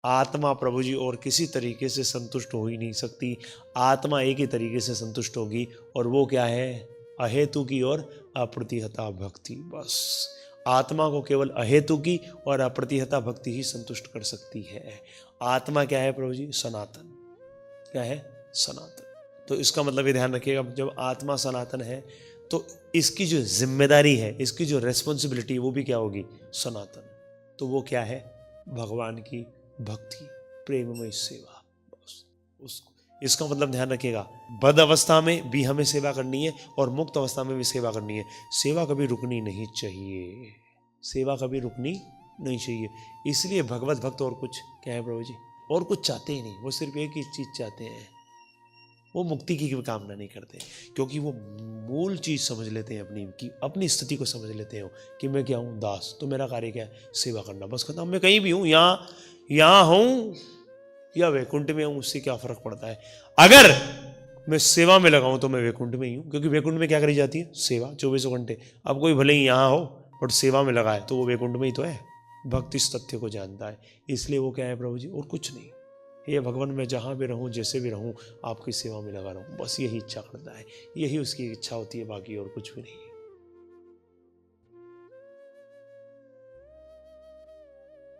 आत्मा प्रभु जी और किसी तरीके से संतुष्ट हो ही नहीं सकती। आत्मा एक ही तरीके से संतुष्ट होगी, और वो क्या है? अहेतु की और अप्रतिहता भक्ति। बस आत्मा को केवल अहेतु की और अप्रतिहता भक्ति ही संतुष्ट कर सकती है। आत्मा क्या है प्रभु जी? सनातन। क्या है? सनातन। तो इसका मतलब ये ध्यान रखिएगा, जब आत्मा सनातन है तो इसकी जो जिम्मेदारी है, इसकी जो रेस्पॉन्सिबिलिटी, वो भी क्या होगी? सनातन। तो वो क्या है? भगवान की भक्ति, प्रेममय सेवा। बस उसको, इसका मतलब ध्यान रखिएगा, बद अवस्था में भी हमें सेवा करनी है और मुक्त अवस्था में भी सेवा करनी है। सेवा कभी रुकनी नहीं चाहिए, सेवा कभी रुकनी नहीं चाहिए। इसलिए भगवत भक्त और कुछ क्या है प्रभु जी? और कुछ चाहते ही नहीं, वो सिर्फ एक ही चीज चाहते हैं, वो मुक्ति की भी कामना नहीं करते, क्योंकि वो मूल चीज समझ लेते हैं अपनी, कि अपनी स्थिति को समझ लेते हो कि मैं क्या हूँ? दास। तो मेरा कार्य क्या है? सेवा करना, बस खत्म। मैं कहीं भी हूँ, यहाँ हूँ या वैकुंठ में हूँ, उससे क्या फर्क पड़ता है? अगर मैं सेवा में लगाऊं तो मैं वैकुंठ में ही हूँ, क्योंकि वैकुंठ में क्या करी जाती है? सेवा, 24 घंटे। अब कोई भले ही यहाँ हो और सेवा में लगा है, तो वो वैकुंठ में ही तो है। भक्त इस तथ्य को जानता है, इसलिए वो क्या है प्रभु जी? और कुछ नहीं। ये भगवान, मैं जहाँ भी रहूँ, जैसे भी रहूँ, आपकी सेवा में लगा रहूँ, बस यही इच्छा करता है। यही उसकी इच्छा होती है, बाकी और कुछ भी नहीं है।